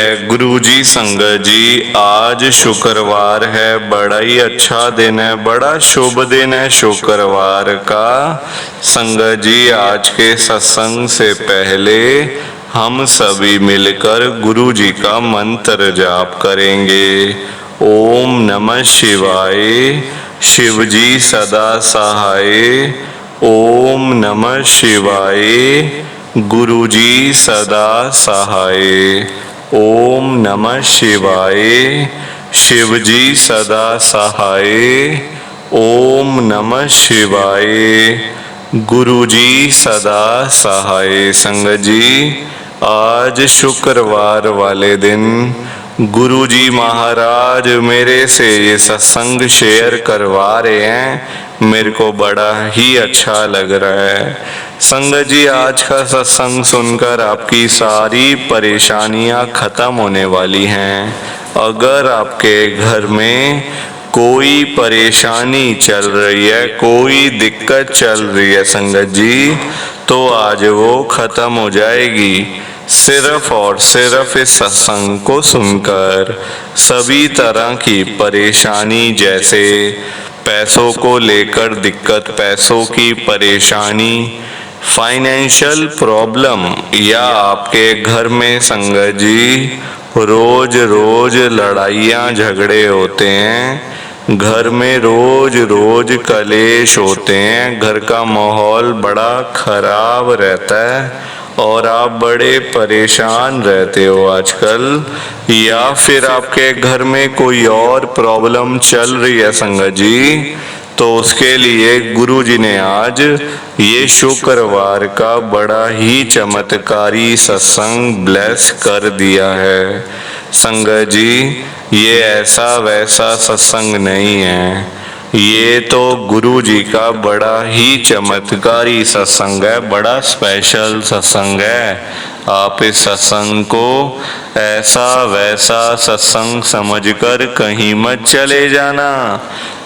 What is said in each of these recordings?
जय गुरुजी। संगत जी, आज शुक्रवार है, बड़ा ही अच्छा दिन है, बड़ा शुभ दिन है शुक्रवार का। संगत जी, आज के सत्संग से पहले हम सभी मिलकर गुरुजी का मंत्र जाप करेंगे। ओम नमः शिवाय, शिव जी सदा सहाय। ओम नमः शिवाय, गुरुजी सदा सहाय। ओम नमः शिवाय, शिव जी सदा सहाय। ओम नमः शिवाय, गुरुजी सदा सहाय। संगत जी, आज शुक्रवार वाले दिन गुरुजी महाराज मेरे से ये सत्संग शेयर करवा रहे हैं। मेरे को बड़ा ही अच्छा लग रहा है। संगत जी, आज का सत्संग सुनकर आपकी सारी परेशानियां खत्म होने वाली हैं। अगर आपके घर में कोई परेशानी चल रही है, कोई दिक्कत चल रही है संगत जी, तो आज वो खत्म हो जाएगी। सिर्फ और सिर्फ इस सत्संग को सुनकर सभी तरह की परेशानी, जैसे पैसों को लेकर दिक्कत, पैसों की परेशानी, फाइनेंशियल प्रॉब्लम, या आपके घर में संगत जी रोज रोज लड़ाइयाँ झगड़े होते हैं, घर में रोज रोज कलेश होते हैं, घर का माहौल बड़ा खराब रहता है और आप बड़े परेशान रहते हो आजकल, या फिर आपके घर में कोई और प्रॉब्लम चल रही है संगत जी, तो उसके लिए गुरुजी ने आज ये शुक्रवार का बड़ा ही चमत्कारी सत्संग ब्लेस कर दिया है। संगत जी, ये ऐसा वैसा सत्संग नहीं है, ये तो गुरुजी का बड़ा ही चमत्कारी सत्संग है, बड़ा स्पेशल सत्संग है। आप इस सत्संग को ऐसा वैसा सत्संग समझकर कहीं मत चले जाना,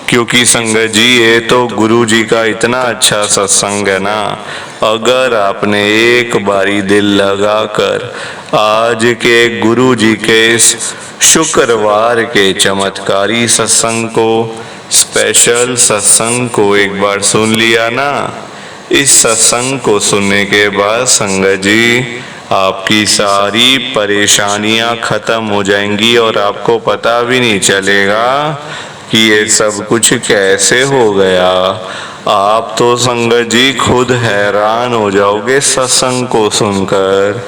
क्योंकि संगत जी ये तो गुरुजी का इतना अच्छा सत्संग है ना। अगर आपने एक बारी दिल लगाकर आज के गुरुजी के इस शुक्रवार के चमत्कारी सत्संग को, स्पेशल सत्संग को एक बार सुन लिया ना, इस सत्संग को सुनने के बाद संगत जी आपकी सारी परेशानियां खत्म हो जाएंगी और आपको पता भी नहीं चलेगा कि ये सब कुछ कैसे हो गया। आप तो संगत जी खुद हैरान हो जाओगे सत्संग को सुनकर।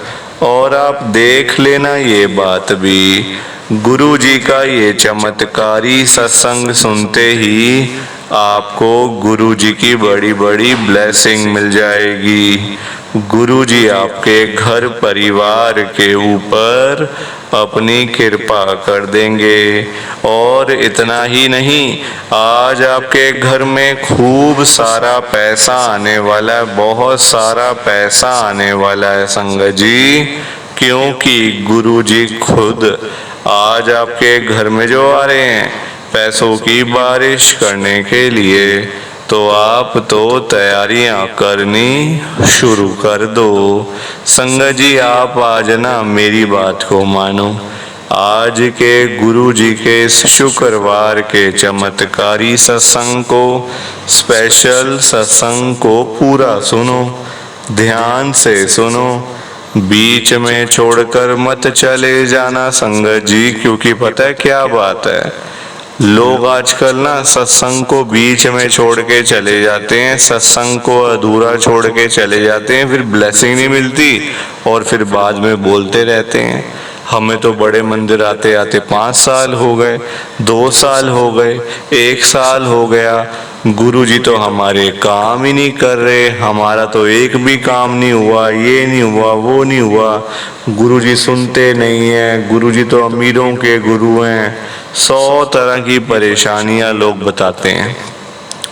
और आप देख लेना ये बात भी, गुरुजी का ये चमत्कारी सत्संग सुनते ही आपको गुरुजी की बड़ी बड़ी ब्लेसिंग मिल जाएगी। गुरुजी आपके घर परिवार के ऊपर अपनी कृपा कर देंगे। और इतना ही नहीं, आज आपके घर में खूब सारा पैसा आने वाला है, बहुत सारा पैसा आने वाला है संगत जी, क्योंकि गुरुजी खुद आज आपके घर में जो आ रहे हैं पैसों की बारिश करने के लिए, तो आप तो तैयारियां करनी शुरू कर दो। संगत जी, आप आज ना मेरी बात को मानो, आज के गुरुजी के इस शुक्रवार के चमत्कारी सत्संग को, स्पेशल सत्संग को पूरा सुनो, ध्यान से सुनो, बीच में छोड़कर मत चले जाना संगत जी, क्योंकि पता है क्या बात है, लोग आजकल ना सत्संग को बीच में छोड़ के चले जाते हैं, सत्संग को अधूरा छोड़ के चले जाते हैं, फिर ब्लेसिंग नहीं मिलती और फिर बाद में बोलते रहते हैं हमें तो बड़े मंदिर आते आते 5 साल हो गए, 2 साल हो गए, 1 साल हो गया, गुरुजी तो हमारे काम ही नहीं कर रहे, हमारा तो एक भी काम नहीं हुआ, ये नहीं हुआ, वो नहीं हुआ, गुरुजी सुनते नहीं हैं, गुरुजी तो अमीरों के गुरु हैं। 100 तरह की परेशानियां लोग बताते हैं।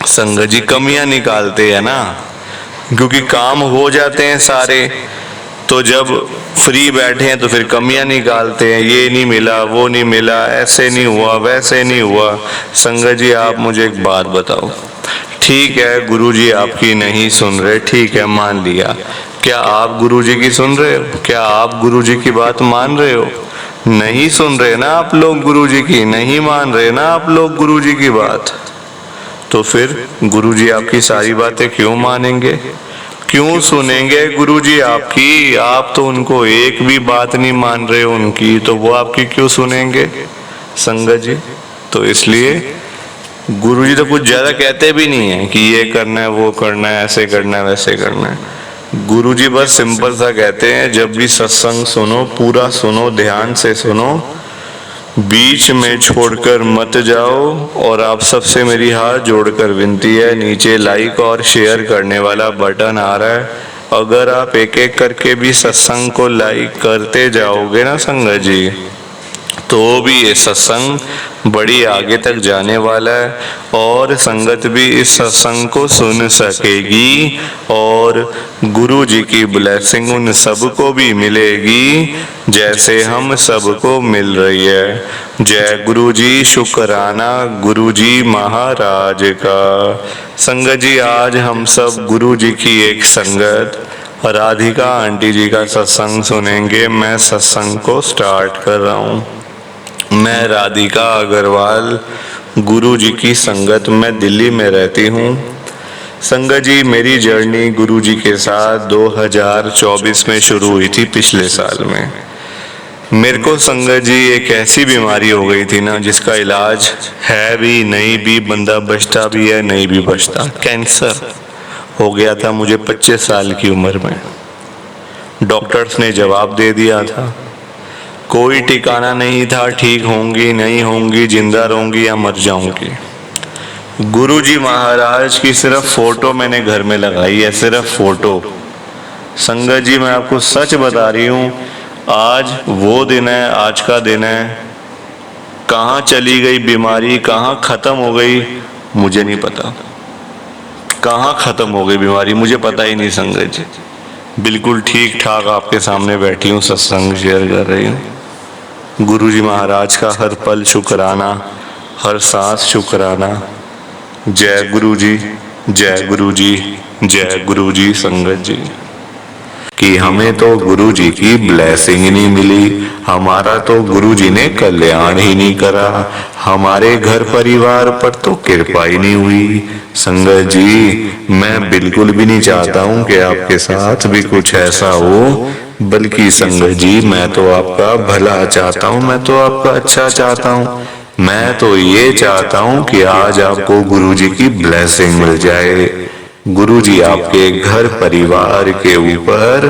संगत जी कमियां निकालते हैं ना, क्योंकि काम हो जाते हैं सारे, तो जब फ्री बैठे हैं तो फिर कमियां निकालते हैं, ये नहीं मिला, वो नहीं मिला, ऐसे नहीं हुआ, वैसे नहीं हुआ। संगत जी, आप मुझे एक बात बताओ, ठीक है गुरुजी आपकी नहीं सुन रहे, ठीक है मान लिया, क्या आप गुरुजी की सुन रहे हो? क्या आप गुरुजी की बात मान रहे हो? नहीं सुन रहे ना आप लोग गुरुजी की, नहीं मान रहे ना आप लोग गुरुजी की बात, तो फिर गुरुजी आपकी सारी बातें क्यों मानेंगे, क्यों सुनेंगे गुरुजी आपकी? आप तो उनको एक भी बात नहीं मान रहे उनकी, तो वो आपकी क्यों सुनेंगे संगत जी? तो इसलिए गुरुजी तो कुछ ज्यादा कहते भी नहीं है कि ये करना है, वो करना है, ऐसे करना है, वैसे करना है। गुरुजी बस सिंपल सा कहते हैं, जब भी सत्संग सुनो पूरा सुनो, ध्यान से सुनो, बीच में छोड़कर मत जाओ। और आप सबसे मेरी हाथ जोड़कर विनती है, नीचे लाइक और शेयर करने वाला बटन आ रहा है, अगर आप एक एक करके भी सत्संग को लाइक करते जाओगे ना संगत जी, तो भी ये सत्संग बड़ी आगे तक जाने वाला है और संगत भी इस सत्संग को सुन सकेगी और गुरु जी की ब्लेसिंग उन सबको भी मिलेगी जैसे हम सबको मिल रही है। जय गुरु जी, शुक्राना गुरु जी महाराज का। संगत जी, आज हम सब गुरु जी की एक संगत राधिका आंटी जी का सत्संग सुनेंगे। मैं सत्संग को स्टार्ट कर रहा हूँ। मैं राधिका अग्रवाल, गुरु जी की संगत में दिल्ली में रहती हूँ। संगत जी, मेरी जर्नी गुरु जी के साथ 2024 में शुरू हुई थी, पिछले साल में। मेरे को संगत जी एक ऐसी बीमारी हो गई थी ना, जिसका इलाज है भी नहीं भी, बंदा बचता भी है नहीं भी बचता। कैंसर हो गया था मुझे 25 साल की उम्र में। डॉक्टर्स ने जवाब दे दिया था, कोई ठिकाना नहीं था, ठीक होंगी नहीं होंगी, जिंदा रहूंगी या मर जाऊंगी। गुरुजी महाराज की सिर्फ फोटो मैंने घर में लगाई है, सिर्फ फोटो। संगत जी, मैं आपको सच बता रही हूँ, आज वो दिन है, आज का दिन है। कहाँ चली गई बीमारी, कहाँ खत्म हो गई मुझे नहीं पता। कहाँ खत्म हो गई बीमारी मुझे पता ही नहीं संगत जी। बिल्कुल ठीक ठाक आपके सामने बैठी हूँ, सत्संग शेयर कर रही हूँ। गुरुजी महाराज का हर पल शुक्राना, हर सांस शुक्राना। जय गुरुजी, जय गुरुजी, जय गुरुजी। संगत जी, कि हमें तो गुरुजी की ब्लेसिंग ही नहीं मिली, हमारा तो गुरुजी ने कल्याण ही नहीं करा, हमारे घर परिवार पर तो कृपा ही नहीं हुई। संगत जी, मैं बिल्कुल भी नहीं चाहता हूँ कि आपके साथ भी कुछ ऐसा हो, बल्कि संगत जी, मैं तो आपका भला चाहता हूँ, मैं तो आपका अच्छा चाहता हूँ। मैं तो ये चाहता हूँ कि आज आपको गुरुजी की ब्लेसिंग मिल जाए, गुरुजी आपके घर परिवार के ऊपर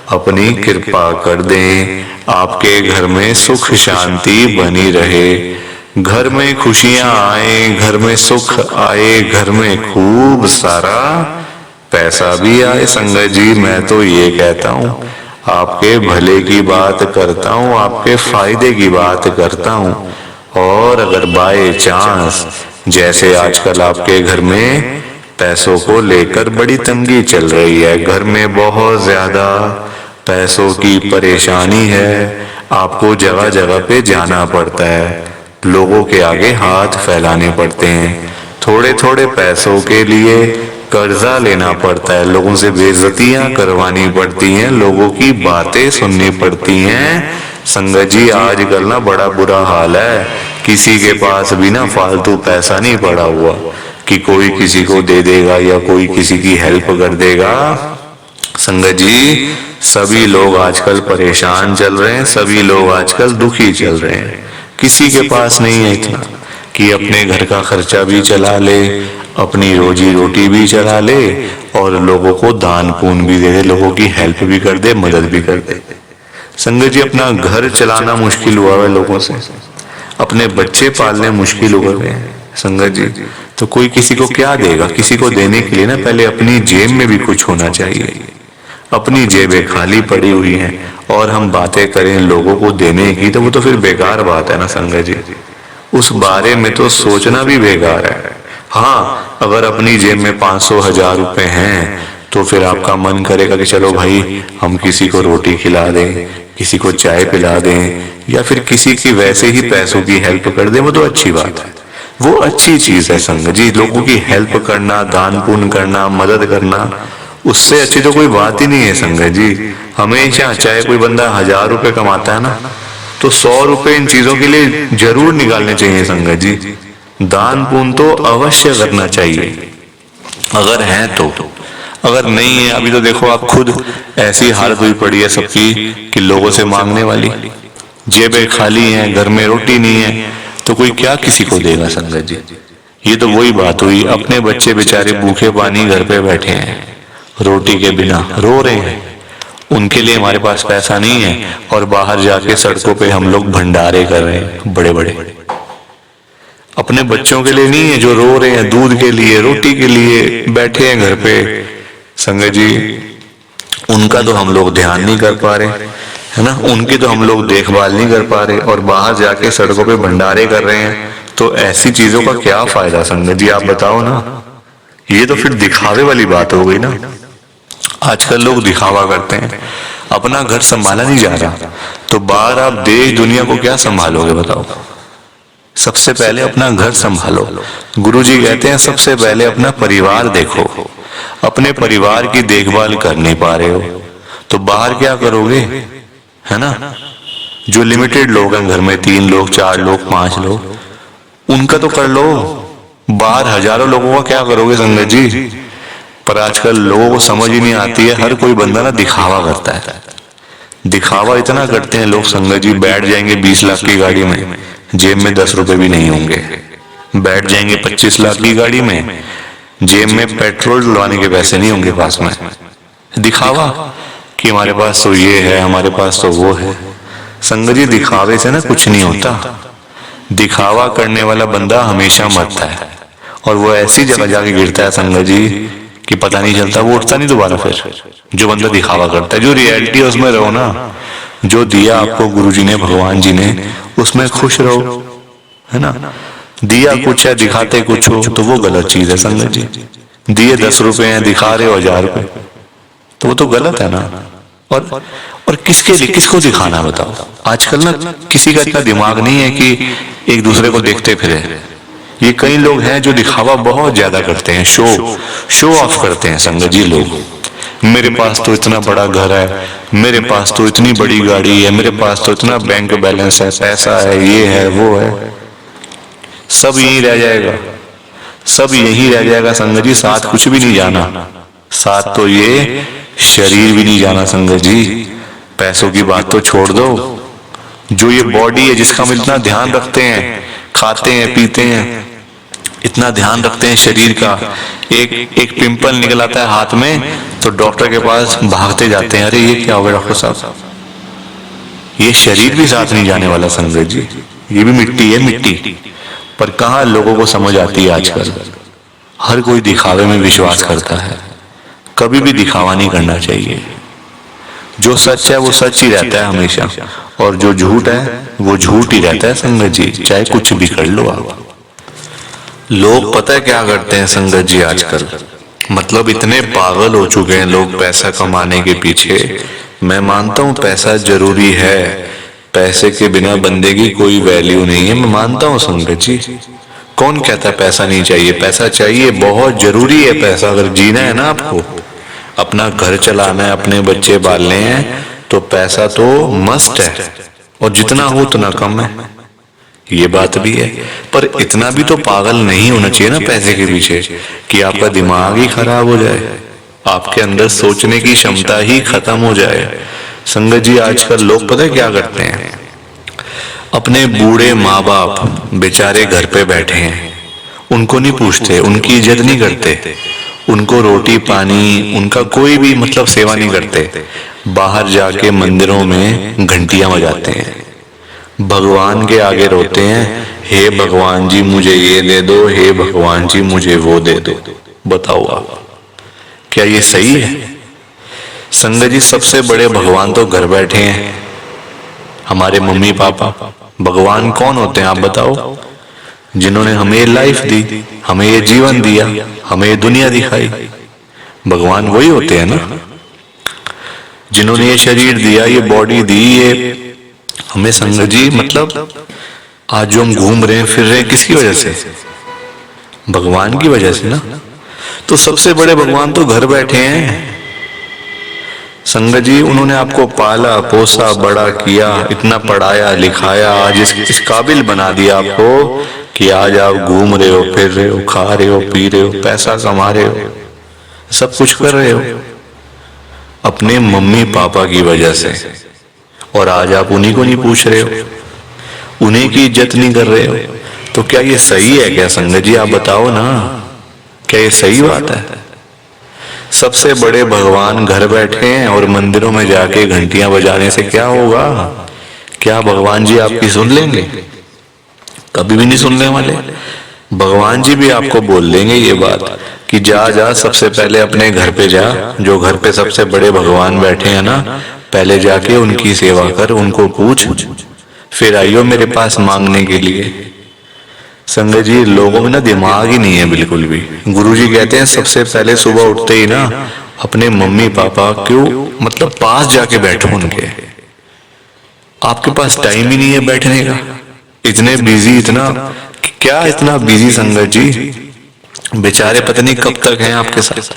अपनी कृपा कर दें, आपके घर में सुख शांति बनी रहे, घर में खुशियां आए, घर में सुख आए, घर में खूब सारा पैसा भी आए। संगत जी, मैं तो ये कहता हूँ, आपके भले की बात करता हूँ, आपके फायदे की बात करता हूँ। और अगर बाय चांस जैसे आजकल आपके घर में पैसों को लेकर बड़ी तंगी चल रही है, घर में बहुत ज्यादा पैसों की परेशानी है, आपको जगह जगह पे जाना पड़ता है, लोगों के आगे हाथ फैलाने पड़ते हैं, थोड़े थोड़े पैसों के लिए कर्जा लेना पड़ता है, लोगों से बेइज्जतियां करवानी पड़ती हैं, लोगों की बातें सुननी पड़ती हैं। संगत जी, आजकल ना बड़ा बुरा हाल है, किसी के पास भी ना फालतू पैसा नहीं पड़ा हुआ कि कोई किसी को दे देगा या कोई किसी की हेल्प कर देगा। संगत जी, सभी लोग आजकल परेशान चल रहे हैं, सभी लोग आजकल दुखी चल रहे हैं। किसी के पास नहीं है इतना कि अपने घर का खर्चा भी चला ले, अपनी रोजी रोटी भी चला ले और लोगों को दान पुण्य भी दे दे, लोगों की हेल्प भी कर दे, मदद भी कर दे। संगत जी, अपना घर चलाना मुश्किल हुआ है लोगों से, अपने बच्चे पालने मुश्किल हो गए हैं। संगत जी, तो कोई किसी को क्या देगा? किसी को देने के लिए ना पहले अपनी जेब में भी कुछ होना चाहिए। अपनी जेबें खाली पड़ी हुई हैं और हम बातें करें लोगों को देने की, तो वो तो फिर बेकार बात है ना संगत जी। उस बारे में तो सोचना भी बेकार है। हाँ, अगर अपनी जेब में 500-1000 रुपए हैं तो फिर आपका मन करेगा कि चलो भाई हम किसी को रोटी खिला दें, किसी को चाय पिला दें या फिर किसी की वैसे ही पैसों की हेल्प कर दें, वो तो अच्छी बात है, वो अच्छी चीज है संगत जी। लोगों की हेल्प करना, दान पुण्य करना, मदद करना, उससे अच्छी तो कोई बात ही नहीं है संगत जी। हमेशा चाहे कोई बंदा 1000 रुपए कमाता है ना, तो 100 रुपए इन चीजों के लिए जरूर निकालने चाहिए संगत जी। दान पुण्य तो अवश्य करना चाहिए अगर है तो। अगर नहीं है, अभी तो देखो आप खुद ऐसी हालत हुई पड़ी है सबकी कि लोगों से मांगने वाली, जेबें खाली हैं, घर में रोटी नहीं है, तो कोई क्या किसी को देगा संगत जी। ये तो वही बात हुई, अपने बच्चे बेचारे भूखे पानी घर पे बैठे हैं, रोटी के बिना रो रहे हैं, उनके लिए हमारे पास पैसा नहीं है, और बाहर जाके सड़कों पे हम लोग भंडारे कर रहे हैं बड़े बड़े। अपने बच्चों के लिए नहीं है जो रो रहे हैं, दूध के लिए, रोटी के लिए बैठे हैं घर पे संगत जी, उनका तो हम लोग ध्यान नहीं कर पा रहे, है ना, उनकी तो हम लोग देखभाल नहीं कर पा रहे, और बाहर जाके सड़कों पे भंडारे कर रहे हैं। तो ऐसी चीजों का क्या फायदा संगत जी, आप बताओ ना। ये तो फिर दिखावे वाली बात हो गई ना। आजकल लोग दिखावा करते हैं, अपना घर संभाला नहीं जा रहा, तो बाहर आप देश दुनिया को क्या संभालोगे बताओ। सबसे पहले अपना घर संभालो। गुरुजी कहते हैं सबसे पहले अपना परिवार देखो। अपने परिवार की देखभाल कर नहीं पा रहे हो तो बाहर क्या करोगे, है ना। जो लिमिटेड लोग हैं घर में, 3 लोग 4 लोग 5 लोग, उनका तो कर लो, बाहर हजारों लोगों का क्या करोगे संगत जी। पर आजकल लोगों को समझ ही नहीं आती है, हर कोई बंदा ना दिखावा करता है। दिखावा इतना करते हैं लोग संगत जी, बैठ जाएंगे 20 लाख की गाड़ी में, जेब में 10 रुपए भी नहीं होंगे। बैठ जाएंगे 25 लाख की गाड़ी में, जेब में पेट्रोल डलवाने के पैसे नहीं होंगे पास में। दिखावा कि हमारे पास तो ये है, हमारे पास तो वो है। संगत जी दिखावे से ना कुछ नहीं होता। दिखावा करने वाला बंदा हमेशा मरता है, और वो ऐसी जगह जाके गिरता है संगत जी कि पता नहीं चलता, वो उठता नहीं दोबारा फिर। जो बंदा दिखावा करता है, जो रियलिटी है उसमें रहो ना। जो दिया आपको गुरुजी ने, भगवान जी ने, उसमें खुश रहो, है ना। दिया कुछ है, दिखाते कुछ हो, तो वो गलत चीज है संगत जी। दिए 10 रुपए हैं, दिखा रहे हो 1000 रुपए, तो वो तो गलत है ना। और किसके लिए, किसको दिखाना बताओ। आजकल ना किसी का इतना दिमाग नहीं है कि एक दूसरे को देखते फिरे। ये कई लोग हैं जो दिखावा बहुत ज्यादा करते हैं, शो ऑफ करते हैं संगत जी लोग। मेरे पास तो इतना बड़ा घर है, मेरे पास तो इतनी बड़ी गाड़ी है, मेरे पास तो इतना बैंक बैलेंस है, पैसा है, ये है वो है। सब यही रह जाएगा, सब यही रह जाएगा संगत जी। साथ कुछ भी नहीं जाना, साथ तो ये शरीर भी नहीं जाना संगत जी। पैसों की बात तो छोड़ दो, जो ये बॉडी है जिसका हम इतना ध्यान रखते हैं, खाते हैं पीते हैं, इतना ध्यान रखते हैं शरीर का, एक पिंपल निकल आता है हाथ में तो डॉक्टर के पास भागते जाते हैं, अरे ये क्या हो गया डॉक्टर साहब। ये शरीर भी साथ नहीं जाने वाला संगत जी, ये भी मिट्टी है, मिट्टी। पर कहाँ लोगों को समझ आती है आजकल। हर कोई दिखावे में विश्वास करता है, कभी भी दिखावा नहीं करना चाहिए। जो सच है वो सच ही रहता है हमेशा, और जो झूठ है वो झूठ ही रहता है संगत जी, चाहे कुछ भी कर लो आप। लोग पता है क्या करते हैं संगत जी आजकल, मतलब इतने पागल हो चुके हैं लोग पैसा कमाने के पीछे। मैं मानता हूँ पैसा जरूरी है, पैसे के बिना बंदे की कोई वैल्यू नहीं है, मैं मानता हूँ संगत जी। कौन कहता है पैसा नहीं चाहिए, पैसा चाहिए, बहुत जरूरी है पैसा। अगर जीना है ना आपको, अपना घर चलाना है, अपने बच्चे पालने हैं, तो पैसा तो मस्ट है, और जितना हो उतना कम है, ये बात भी है। पर इतना भी तो पागल नहीं होना चाहिए ना पैसे के पीछे कि आपका दिमाग ही खराब हो जाए, आपके अंदर सोचने की क्षमता ही खत्म हो जाए। संगत जी आजकल लोग पता है क्या करते हैं, अपने बूढ़े माँ बाप बेचारे घर पे बैठे हैं, उनको नहीं पूछते, उनकी इज्जत नहीं करते, उनको रोटी पानी, उनका कोई भी मतलब सेवा नहीं करते। बाहर जाके मंदिरों में घंटियां बजाते हैं, भगवान के आगे रोते हैं, हे भगवान जी मुझे ये दे दो, हे भगवान जी मुझे वो दे दो। बताओ आप, क्या ये सही है? संगत जी सबसे बड़े भगवान तो घर बैठे हैं, हमारे मम्मी पापा। भगवान कौन होते हैं आप बताओ? जिन्होंने हमें लाइफ दी, हमें ये जीवन दिया, हमें ये दुनिया दिखाई, भगवान वही होते हैं ना। जिन्होंने ये शरीर दिया, ये बॉडी दी, ये हमें संगत जी मतलब आज जो हम घूम रहे हैं फिर रहे हैं किसकी वजह से? भगवान की वजह से ना। तो सबसे बड़े भगवान तो घर बैठे हैं। संगत जी उन्होंने आपको पाला पोसा बड़ा किया, इतना पढ़ाया लिखाया, आज इस काबिल बना दिया आपको कि आज आप घूम रहे हो, फिर रहे हो, खा रहे हो, पी रहे हो, पैसा कमा रहे हो, सब कुछ कर रहे हो अपने मम्मी पापा की वजह से। और आज आप उन्हीं को नहीं पूछ रहे हो, उन्हीं की इज्जत नहीं कर रहे हो। तो क्या ये सही है क्या संगत जी? आप बताओ ना, क्या ये सही बात है? सबसे बड़े भगवान घर बैठे हैं और मंदिरों में जाके घंटियां बजाने से क्या होगा? क्या भगवान जी आपकी सुन लेंगे? कभी भी नहीं सुनने वाले। भगवान जी भी आपको बोल देंगे ये बात कि जा जा सबसे पहले अपने घर पे जा, जो घर पे सबसे बड़े भगवान बैठे हैं ना, पहले जाके उनकी सेवा कर, उनको पूछ, फिर आइयो मेरे पास मांगने के लिए। संगत जी लोगों में ना दिमाग ही नहीं है बिल्कुल भी। गुरुजी कहते हैं सबसे पहले सुबह उठते ही ना अपने मम्मी पापा क्यों मतलब पास जाके बैठो उनके। आपके पास टाइम ही नहीं है बैठने का, इतने बिजी, इतना क्या इतना बिजी संगत जी, बेचारे पता नहीं कब तक हैं आपके साथ,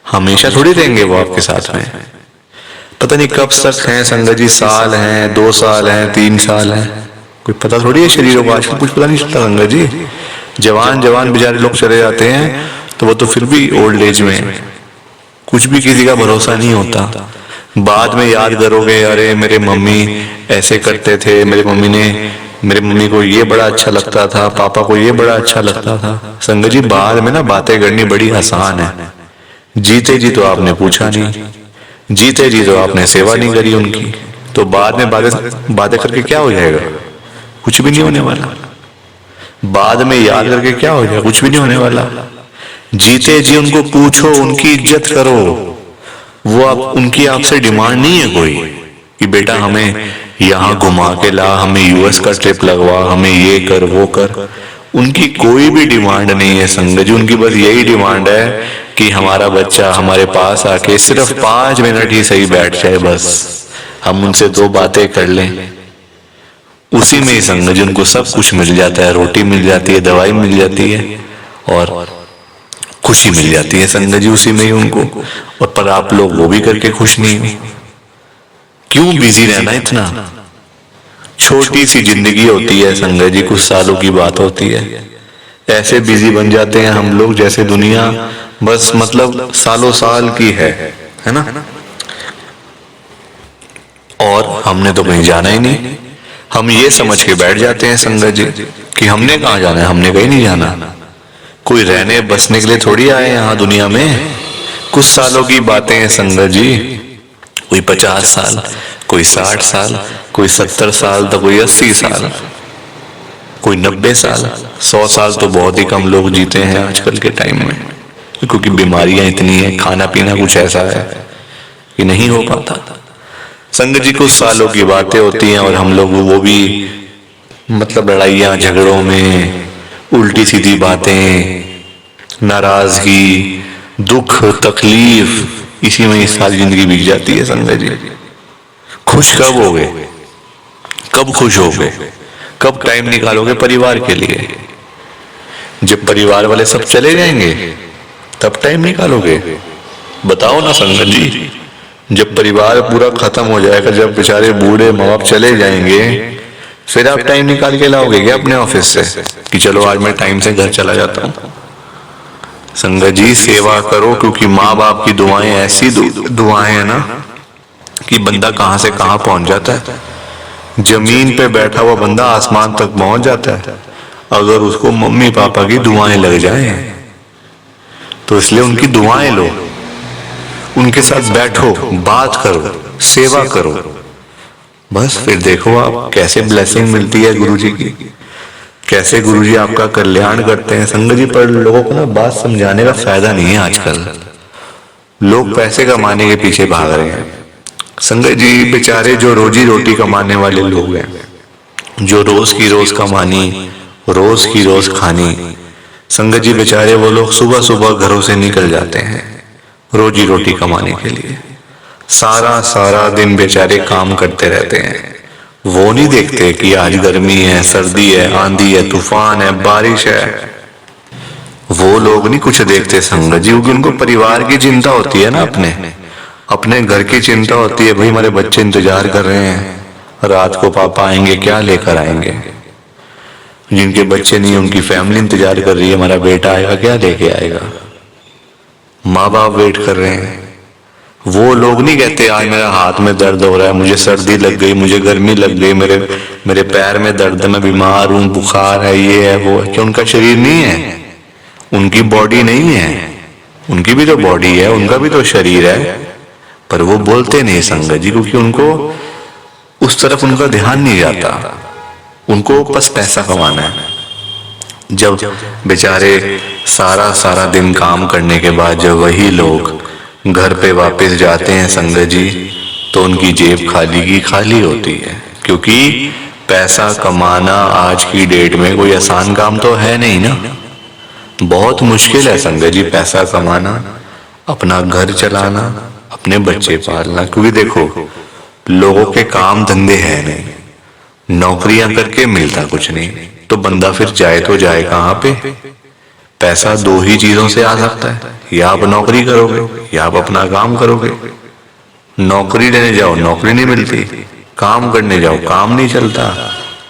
हमेशा थोड़ी रहेंगे वो आपके साथ में, पता नहीं कब तक हैं संगत जी, साल हैं, 2 साल हैं, 3 साल हैं, कोई पता थोड़ी है शरीरों को आजकल, कुछ पता नहीं चलता संगत जी। जवान जवान बेचारे लोग चले जाते हैं तो वो तो फिर भी ओल्ड एज में, कुछ भी किसी का भरोसा नहीं होता। बाद में याद करोगे अरे मेरे मम्मी ऐसे करते थे, मेरे मम्मी को ये बड़ा अच्छा लगता था, पापा को ये बड़ा अच्छा लगता था। संगत जी बाद में ना बातें करनी बड़ी आसान है, जीते जी तो आपने पूछा नहीं, जीते जी तो आपने सेवा नहीं करी उनकी, तो बाद में बातें करके क्या हो जाएगा? कुछ भी नहीं होने वाला। बाद में याद करके क्या हो जाएगा? कुछ भी नहीं होने वाला। जीते जी उनको पूछो, उनकी इज्जत करो। वो आप उनकी आपसे डिमांड नहीं है कोई कि बेटा हमें यहाँ घुमा के ला, हमें यूएस का ट्रिप लगवा, हमें ये कर वो कर। उनकी कोई भी डिमांड नहीं है संगत जी, उनकी बस यही डिमांड है कि हमारा बच्चा हमारे पास आके सिर्फ 5 मिनट ही सही बैठ जाए, बस हम उनसे 2 बातें कर लें। उसी में ही संगत जी उनको सब कुछ मिल जाता है, रोटी मिल जाती है, दवाई मिल जाती है और खुशी मिल जाती है संगत जी उसी में ही उनको। और पर आप लोग वो भी करके खुश नहीं हो। क्यों बिजी रहना इतना? छोटी सी जिंदगी होती है संगत जी, कुछ सालों की बात होती है, ऐसे बिजी बन जाते हैं हम लोग जैसे दुनिया बस मतलब सालों साल की है ना। और हमने तो कहीं जाना ही नहीं, हम ये समझ के बैठ जाते हैं संगत जी कि हमने कहाँ जाना है, हमने कहीं नहीं जाना। कोई रहने बसने के लिए थोड़ी आए यहाँ दुनिया में। कुछ सालों की बातें हैं संगत जी, कोई 50 साल, कोई 60 साल, कोई 70 साल, तो कोई 80 साल, कोई 90 साल, 100 साल तो बहुत ही कम लोग जीते हैं आजकल के टाइम में, क्योंकि बीमारियां इतनी है, खाना पीना कुछ ऐसा है कि नहीं हो पाता। संगत जी कुछ सालों की बातें होती हैं और हम लोग वो भी मतलब लड़ाइयां झगड़ों में, उल्टी सीधी बातें, नाराजगी, दुख तकलीफ, इसी में सारी जिंदगी बीत जाती है संगत जी। खुश कब होगे? कब खुश होगे? कब टाइम निकालोगे परिवार के लिए? जब परिवार वाले सब चले जाएंगे तब टाइम निकालोगे? बताओ ना संगत जी। जब परिवार पूरा खत्म हो जाएगा, जब बेचारे बूढ़े माँ बाप चले जाएंगे, फिर आप टाइम निकाल के लाओगे क्या अपने ऑफिस से कि चलो आज मैं टाइम से घर चला जाता हूँ? संगत जी सेवा करो, क्योंकि माँ बाप की दुआएं ऐसी दुआएं है ना कि बंदा कहां से कहां पहुंच जाता है। जमीन पे बैठा हुआ बंदा आसमान तक पहुंच जाता है अगर उसको मम्मी पापा की दुआएं लग जाएं। तो इसलिए उनकी दुआएं लो, उनके साथ बैठो, बात करो, सेवा करो, बस फिर देखो आप कैसे ब्लेसिंग मिलती है गुरुजी की, कैसे गुरुजी आपका कल्याण करते हैं संगत जी। पर लोगों को ना बात समझाने का फायदा नहीं है आजकल, लोग पैसे कमाने के पीछे भाग रहे हैं संगत जी। बेचारे जो रोजी रोटी कमाने वाले लोग हैं, जो रोज की रोज कमानी, रोज की रोज खानी, संगत जी बेचारे वो लोग सुबह सुबह घरों से निकल जाते हैं रोजी रोटी कमाने के लिए, सारा सारा दिन बेचारे काम करते रहते हैं। वो नहीं देखते कि आज गर्मी है, सर्दी है, आंधी है, तूफान है, बारिश है। वो लोग नहीं कुछ देखते संगत जी, क्योंकि उनको परिवार की चिंता होती है ना अपने। अपने घर की चिंता होती है, भाई हमारे बच्चे इंतजार कर रहे हैं रात को पापा आएंगे क्या लेकर आएंगे। जिनके बच्चे नहीं उनकी फैमिली इंतजार कर रही है हमारा बेटा आएगा क्या लेके आएगा। माँ बाप वेट कर रहे हैं। वो लोग नहीं कहते आज मेरा हाथ में दर्द हो रहा है, मुझे सर्दी लग गई, मुझे गर्मी लग गई, मेरे पैर में दर्द है, मैं बीमार हूं, बुखार है, ये है वो है। क्या उनका शरीर नहीं है? उनकी बॉडी नहीं है? उनकी भी तो बॉडी है, उनका भी तो शरीर है, पर वो बोलते नहीं संगत जी, क्योंकि उनको उस तरफ उनका ध्यान नहीं जाता। उनको बस पैसा कमाना है। जब बेचारे सारा दिन काम करने के बाद जब वही लोग घर पे वापस जाते हैं संगत जी, तो उनकी जेब खाली की खाली होती है। क्योंकि पैसा कमाना आज की डेट में कोई आसान काम तो है नहीं ना, बहुत मुश्किल है संगत जी पैसा कमाना, अपना घर चलाना, अपने बच्चे पालना। क्योंकि देखो लोगों के काम धंधे है नहीं, नौकरियां करके मिलता कुछ नहीं, तो बंदा फिर जाए तो जाए कहाँ पे। पैसा दो ही चीजों से आ सकता है, या आप नौकरी करोगे या आप अपना काम करोगे। नौकरी लेने जाओ नौकरी नहीं मिलती, काम करने जाओ काम नहीं चलता,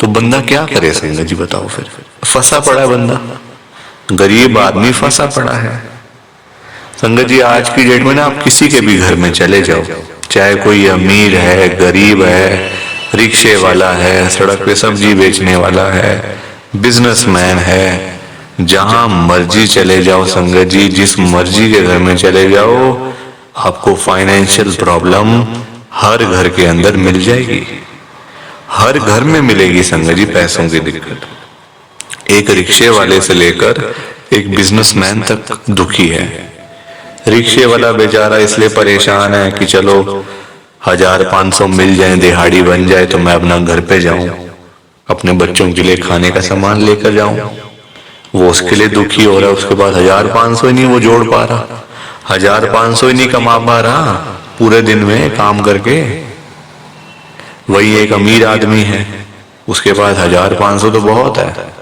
तो बंदा क्या करे संगत जी बताओ। फिर फंसा पड़ा है बंदा, गरीब आदमी फंसा पड़ा है संगत जी। आज की डेट में ना आप किसी के भी घर में चले जाओ, चाहे कोई अमीर है, गरीब है, रिक्शे वाला है, सड़क पे सब्जी बेचने वाला है, बिजनेसमैन है, जहां मर्जी चले जाओ संगत जी, जिस मर्जी के घर में चले जाओ, आपको फाइनेंशियल प्रॉब्लम हर घर के अंदर मिल जाएगी। हर घर में मिलेगी संगत जी पैसों की दिक्कत। एक रिक्शे वाले से लेकर एक बिजनेसमैन तक दुखी है। रिक्शे वाला बेचारा इसलिए परेशान है कि चलो 1500 मिल जाए, दिहाड़ी बन जाए तो मैं अपना घर पे जाऊं, अपने बच्चों के लिए खाने का सामान लेकर जाऊं। वो उसके लिए दुखी हो रहा है, उसके पास 1500 ही नहीं वो जोड़ पा रहा, 1500 ही नहीं कमा पा रहा पूरे दिन में काम करके। वही एक अमीर आदमी है, उसके पास 1500 तो बहुत है,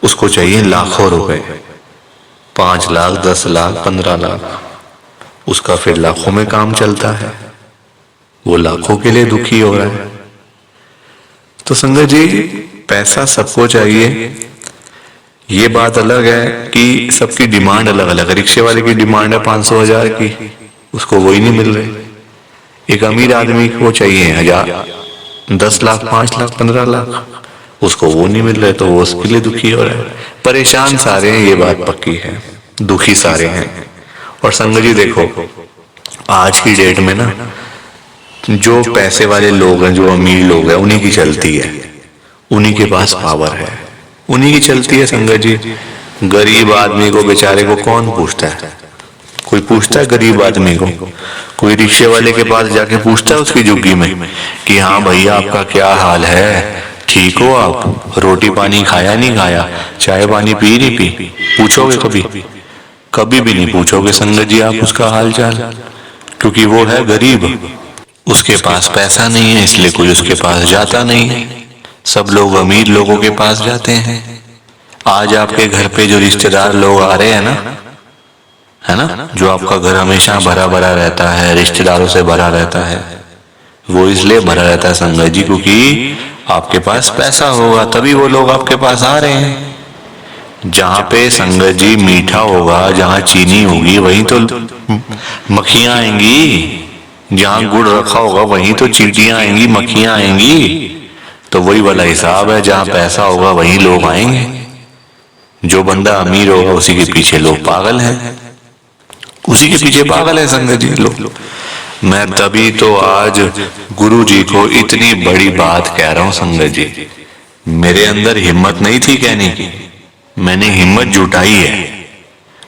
उसको चाहिए लाखों रुपए, 5 लाख, 10 लाख, 15 लाख, उसका फिर लाखों में काम चलता है, वो लाखों के लिए दुखी हो रहा है। तो संगत जी पैसा सबको चाहिए, ये बात अलग है कि सबकी डिमांड अलग अलग है। रिक्शे वाले की डिमांड है 500 हजार की, उसको वही नहीं मिल रही। एक अमीर आदमी को चाहिए 1000, 10 लाख, 5 लाख, 15 लाख, उसको वो नहीं मिल रहे, तो वो उसके लिए दुखी हो रहा है। परेशान सारे हैं, ये बात पक्की है, दुखी सारे हैं। और संगत जी देखो आज की डेट में ना जो पैसे वाले लोग हैं, जो अमीर लोग हैं, उन्हीं की चलती है, उन्हीं के पास पावर है, उन्हीं की चलती है संगत जी। गरीब आदमी को बेचारे को कौन पूछता है? कोई पूछता है गरीब आदमी को? कोई रिक्शे वाले के पास जाके पूछता है उसकी झुग्गी में कि हाँ भैया आपका क्या हाल है, ठीक हो आप, रोटी पानी खाया नहीं खाया, चाय पानी पी नहीं पी? पूछोगे कभी? कभी भी नहीं पूछोगे संगत जी आप उसका हाल चाल, क्योंकि वो है गरीब, उसके पास पैसा नहीं है, इसलिए कोई उसके पास जाता नहीं है। सब लोग अमीर लोगों के पास जाते हैं। आज आपके घर पे जो रिश्तेदार लोग आ रहे हैं ना, है ना, जो आपका घर हमेशा भरा भरा रहता है, रिश्तेदारों से भरा रहता है, वो इसलिए भरा रहता है संगत जी क्योंकि आपके पास पैसा होगा, तभी वो लोग आपके पास आ रहे हैं। जहां पे संगत जी मीठा होगा, जहां चीनी होगी, वहीं तो मक्खियां आएंगी। जहां गुड़ रखा होगा वहीं तो चींटियां आएंगी, मक्खियां आएंगी। तो वही वाला हिसाब है, जहां पैसा होगा वहीं लोग आएंगे। जो बंदा अमीर होगा उसी के पीछे लोग पागल हैं, उसी के पीछे पागल है संगत जी लोग। मैं तभी तो आज गुरु जी को इतनी बड़ी बात कह रहा हूं संगत जी। मेरे अंदर हिम्मत नहीं थी कहने की, मैंने हिम्मत जुटाई है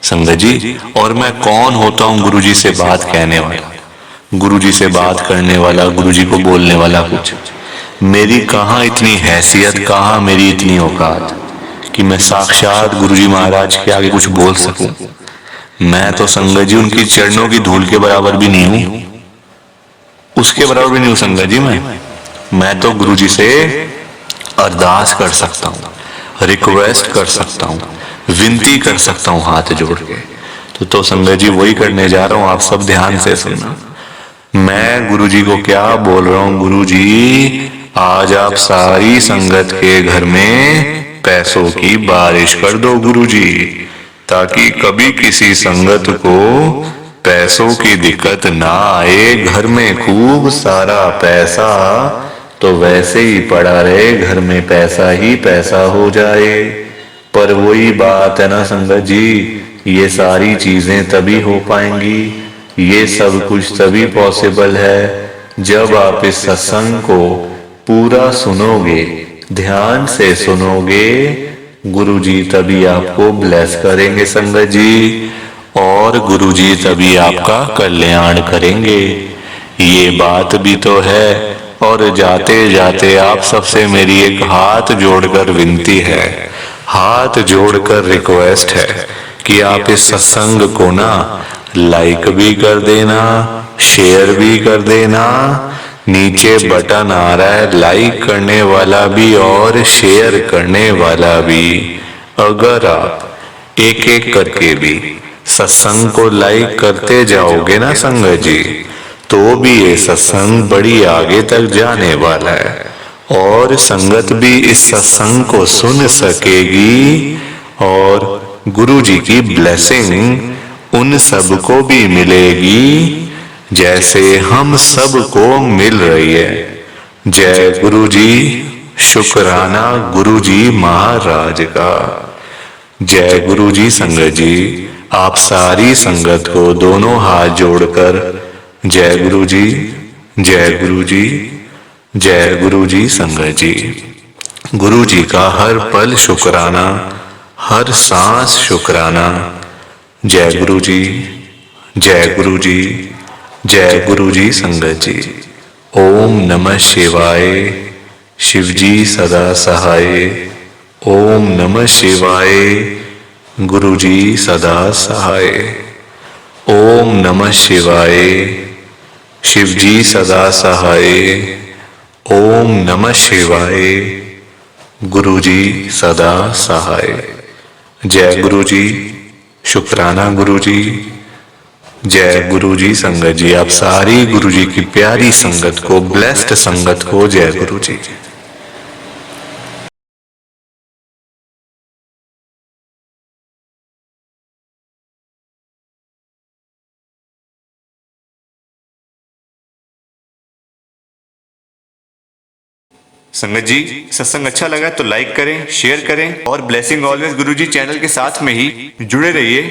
संगत जी। और मैं कौन होता हूं गुरु जी से बात कहने वाला, गुरु जी से बात करने वाला, गुरु जी को बोलने वाला? कुछ मेरी कहाँ इतनी हैसियत, कहाँ मेरी इतनी औकात कि मैं साक्षात गुरु जी महाराज के आगे कुछ बोल सकूं। मैं तो संगत जी उनकी चरणों की धूल के बराबर भी नहीं हूं, उसके बराबर भी नहीं हूं संगत जी। मैं तो गुरु जी से अरदास कर सकता हूं, रिक्वेस्ट कर सकता हूं, विनती कर सकता हूं हाथ जोड़ के। तो संगत जी वही करने जा रहा हूं, आप सब ध्यान से सुनना। मैं गुरुजी को क्या बोल रहा हूं, गुरुजी आज आप सारी संगत के घर में पैसों की बारिश कर दो गुरुजी, ताकि कभी किसी संगत को पैसों की दिक्कत ना आए। घर में खूब सारा पैसा तो वैसे ही पड़ा रहे, घर में पैसा ही पैसा हो जाए। पर वही बात है ना संगत जी, ये सारी चीजें तभी हो पाएंगी, ये सब कुछ तभी पॉसिबल है जब आप इस सत्संग को पूरा सुनोगे, ध्यान से सुनोगे। गुरुजी तभी आपको ब्लेस करेंगे संगत जी, और गुरुजी तभी आपका कल्याण करेंगे। ये बात भी तो है। और जाते जाते आप सबसे मेरी एक हाथ जोड़कर विनती है, हाथ जोड़कर रिक्वेस्ट है कि आप इस सत्संग को ना लाइक भी कर देना, शेयर भी कर देना। नीचे बटन आ रहा है लाइक करने वाला भी और शेयर करने वाला भी। अगर आप एक एक करके भी सत्संग को लाइक करते जाओगे ना संगत जी, तो भी ये सत्संग बड़ी आगे तक जाने वाला है, और संगत भी इस सत्संग को सुन सकेगी, और गुरु जी की ब्लेसिंग उन सबको भी मिलेगी जैसे हम सबको मिल रही है। जय गुरु जी, शुक्राना गुरु जी महाराज का। जय गुरु जी संगत जी, आप सारी संगत को दोनों हाथ जोड़कर जय गुरु जी, जय गुरु जी, जय गुरु जी संगत जी। गुरु जी का हर पल शुक्राना, हर सांस शुक्राना। जय गुरु जी, जय गुरु जी, जय गुरु जी संगत जी। ओम नमः शिवाय, शिव जी सदा सहाय। ओम नमः शिवाय, गुरु जी सदा सहाय। ओम नमः शिवाय, शिव जी सदा सहाय। ओम नमः शिवाय, गुरु जी सदा सहाय। जय गुरु जी, शुक्राना गुरु जी। जय गुरु जी संगत जी, आप सारी गुरु जी की प्यारी संगत को, ब्लेस्ड संगत को जय गुरु जी। संगत जी सत्संग अच्छा लगा तो लाइक करें, शेयर करें, और ब्लेसिंग ऑलवेज गुरुजी चैनल के साथ में ही जुड़े रहिए,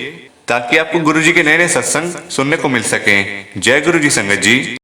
ताकि आपको गुरुजी के नए नए सत्संग सुनने को मिल सकें। जय गुरु जी संगत जी।